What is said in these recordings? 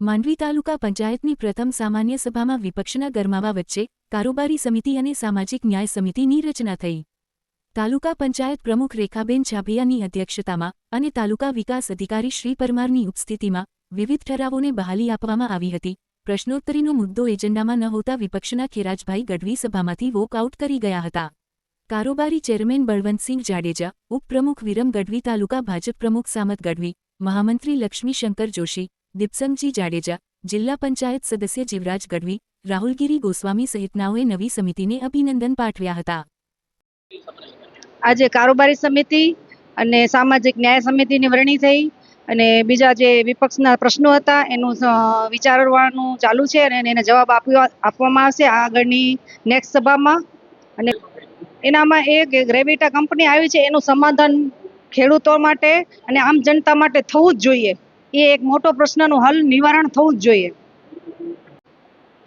માંડવી તાલુકા પંચાયતની પ્રથમ સામાન્ય સભામાં વિપક્ષના ગરમાવા વચ્ચે કારોબારી સમિતિ અને સામાજિક ન્યાય સમિતિની રચના થઈ. તાલુકા પંચાયત પ્રમુખ રેખાબેન છાભિયાની અધ્યક્ષતામાં અને તાલુકા વિકાસ અધિકારી શ્રી પરમારની ઉપસ્થિતિમાં વિવિધ ઠરાવોને બહાલી આપવામાં આવી હતી. પ્રશ્નોત્તરીનો મુદ્દો એજન્ડામાં ન હોતા વિપક્ષના ખેરાજભાઈ ગઢવી સભામાંથી વોકઆઉટ કરી ગયા હતા. કારોબારી ચેરમેન બળવંતસિંહ જાડેજા, ઉપપ્રમુખ વિરમ ગઢવી, તાલુકા ભાજપ પ્રમુખ સામત ગઢવી, મહામંત્રી લક્ષ્મીશંકર જોશી, દીપસંગજી જાડેજા, જિલ્લા પંચાયત સદસ્ય જીવરાજ ગઢવી, રાહુલગીરી ગોસ્વામી સહિતનાઓએ નવી સમિતિને અભિનંદન પાઠવ્યા હતા. આજે કારોબારી સમિતિ અને સામાજિક ન્યાય સમિતિની વરણી થઈ અને બીજા જે વિપક્ષના પ્રશ્નો હતા એનું વિચારવાનું ચાલુ છે અને એને જવાબ આપવામાં આવશે આગળની નેક્સ્ટ સભામાં. અને એનામાં એક ગ્રેવિટા કંપની આવી છે, એનું સમાધાન ખેડૂતો માટે અને આમ જનતા માટે થવું જ જોઈએ. એ એક મોટો પ્રશ્નનું હલ નિવારણ થવું જ જોઈએ.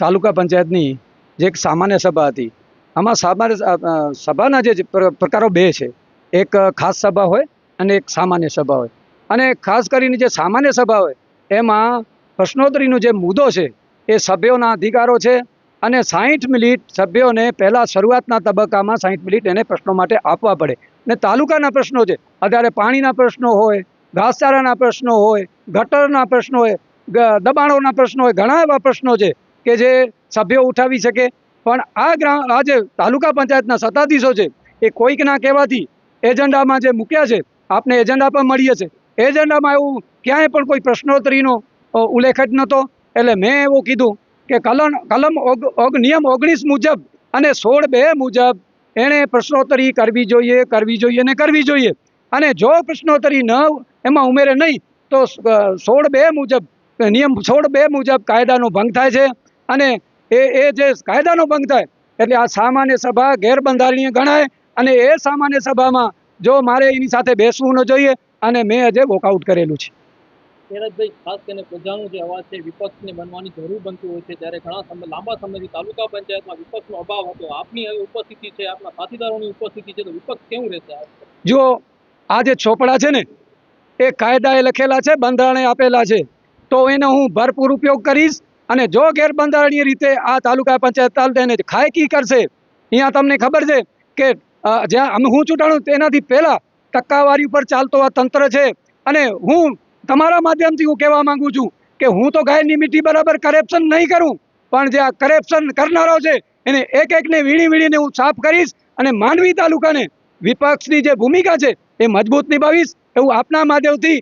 તાલુકા પંચાયતની જે એક સામાન્ય સભા હતી, આમાં સામાન્ય સભાના જે પ્રકારો બે છે. એક ખાસ સભા હોય અને એક સામાન્ય સભા હોય. અને ખાસ કરીને જે સામાન્ય સભા હોય એમાં પ્રશ્નોત્તરીનો જે મુદ્દો છે એ સભ્યોના અધિકારો છે અને 60 મિનિટ સભ્યોને પહેલાં શરૂઆતના તબક્કામાં 60 મિનિટ એને પ્રશ્નો માટે આપવા પડે. ને તાલુકાના પ્રશ્નો છે, અત્યારે પાણીના પ્રશ્નો હોય, ઘાસચારાના પ્રશ્નો હોય, ગટરના પ્રશ્નો હોય, દબાણોના પ્રશ્નો હોય, ઘણા એવા પ્રશ્નો છે કે જે સભ્યો ઉઠાવી શકે. પણ આ જે તાલુકા પંચાયતના સત્તાધીશો છે એ કોઈકના કહેવાથી એજન્ડામાં જે મૂક્યા છે, આપને એજન્ડા પણ મળીએ છે, એજન્ડામાં એવું ક્યાંય પણ કોઈ પ્રશ્નોત્તરીનો ઉલ્લેખ જ નહોતો. એટલે મેં એવું કીધું કે નિયમ 19 મુજબ અને 16(2) મુજબ એણે પ્રશ્નોત્તરી કરવી જોઈએ. અને જો પ્રશ્નોત્તરી એમાં ઉમેરે નહીં તો 16(2) મુજબ નિયમ 16(2) મુજબ કાયદાનો ભંગ થાય છે. અને એ જે કાયદાનો ભંગ થાય એટલે આ સામાન્ય સભા ગેરબંધારણીય ગણાય. અને એ સામાન્ય સભામાં જો મારે એની સાથે બેસવું ન જોઈએ અને મેં આજે વોકઆઉટ કરેલું છે. ખેરાજભાઈ, ખાસ કરીને પ્રજાનો જે અવાજ છે વિપક્ષને બનવાની જરૂર બનતી હોય છે, ત્યારે ઘણા લાંબા સમયથી તાલુકા પંચાયતમાં વિપક્ષનો અભાવ હતો. આપની હવે ઉપસ્થિતિ છે, આપના સાથીદારોની ઉપસ્થિતિ છે, તો વિપક્ષ કેવું રહેશે? જો આ જે ચોપડા છે ને એ કાયદાએ લખેલા છે, બંધારણે આપેલા છે, તો એનો હું ભરપૂર ઉપયોગ કરીશ. અને જો ગેરબંધારણીય રીતે આ તાલુકા પંચાયત એને ખાયકી કરશે, અહીંયા તમને ખબર છે કે જ્યાં હું ચૂંટાણું તેનાથી પહેલાં ટકાવારી ઉપર ચાલતો આ તંત્ર છે. અને હું તમારા માધ્યમથી હું કહેવા માગું છું કે હું તો ગાયની મીઠી બરાબર કરેપ્શન નહીં કરું, પણ જે આ કરેપ્શન કરનારો છે એને એક એકને વીણીને હું સાફ કરીશ. અને માંડવી તાલુકાને વિપક્ષની જે ભૂમિકા છે એ મજબૂત નિભાવીશ, એવું આપના માધ્યમથી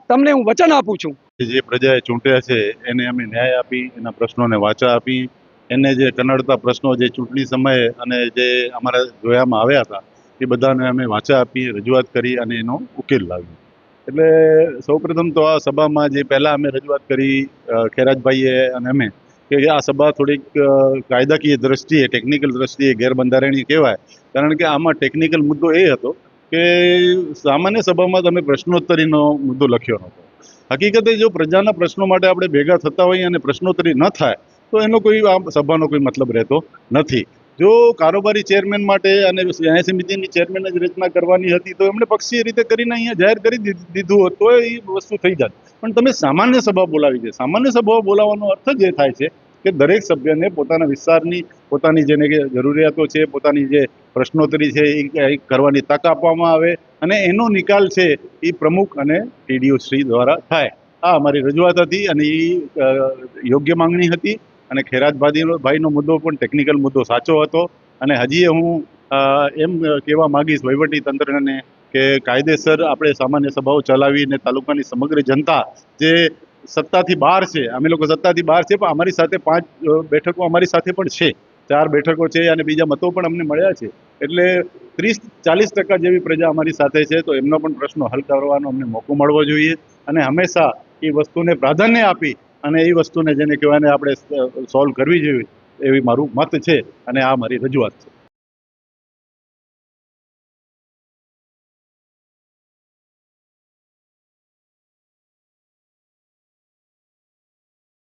તમને હું વચન આપું છું. જે પ્રજાએ ચૂંટ્યા છે એને અમે ન્યાય આપી, એના પ્રશ્નોને વાચા આપી, એને જે કનડતા પ્રશ્નો જે ચૂંટણી સમયે અને જે અમારા જોયામાં આવ્યા હતા એ બધાને અમે વાચા આપી, રજૂઆત કરી અને એનો ઉકેલ લાવ્યો. એટલે સૌપ્રથમ તો આ સભામાં જે પહેલાં અમે રજૂઆત કરી ખેરાજભાઈએ અને અમે કે આ સભા થોડીક કાયદાકીય દ્રષ્ટિએ, ટેકનિકલ દ્રષ્ટિએ ગેરબંધારણીય કહેવાય. કારણ કે આમાં ટેકનિકલ મુદ્દો એ હતો કે સામાન્ય સભામાં તમે પ્રશ્નોત્તરીનો મુદ્દો લખ્યો નહોતો. હકીકતે જો પ્રજાના પ્રશ્નો માટે આપણે ભેગા થતા હોઈએ અને પ્રશ્નોત્તરી ન થાય તો એનો કોઈ આ સભાનો કોઈ મતલબ રહેતો નથી. જો કારોબારી ચેરમેન માટે અને ન્યાય સમિતિની ચેરમેન જ રચના કરવાની હતી તો એમણે પક્ષીય રીતે કરીને અહીંયા જાહેર કરી દીધું હોત તો એ વસ્તુ થઈ જાત. પણ તમે સામાન્ય સભા બોલાવી છે. સામાન્ય સભાઓ બોલાવવાનો અર્થ જ એ થાય છે કે દરેક સભ્યને પોતાના વિસ્તારની પોતાની જેને કે જરૂરિયાતો છે, પોતાની જે પ્રશ્નોત્તરી છે એ કરવાની તક આપવામાં આવે અને એનો નિકાલ છે એ પ્રમુખ અને ટીડીઓ શ્રી દ્વારા થાય. આ અમારી રજૂઆત હતી અને એ યોગ્ય માંગણી હતી. અને ખેરાજભાઈનો મુદ્દો પણ ટેકનિકલ મુદ્દો સાચો હતો. અને હજી હું એમ કહેવા માગીશ વહીવટી તંત્રને કે કાયદેસર આપણે સામાન્ય સભાઓ ચલાવીને તાલુકાની સમગ્ર જનતા જે સત્તાથી બહાર છે, અમે લોકો સત્તાથી બહાર છે પણ અમારી સાથે 5 બેઠકો અમારી સાથે પણ છે, 4 બેઠકો છે અને બીજા મતો પણ અમને મળ્યા છે. એટલે 30-40% જેવી પ્રજા અમારી સાથે છે. તો એમનો પણ પ્રશ્નો હલ કરવાનો અમને મોકો મળવો જોઈએ અને હંમેશા એ વસ્તુને પ્રાધાન્ય આપી અને એ વસ્તુને જેને કહેવાય આપણે સોલ્વ કરવી જોઈએ એવી મારું મત છે અને આ મારી રજૂઆત છે.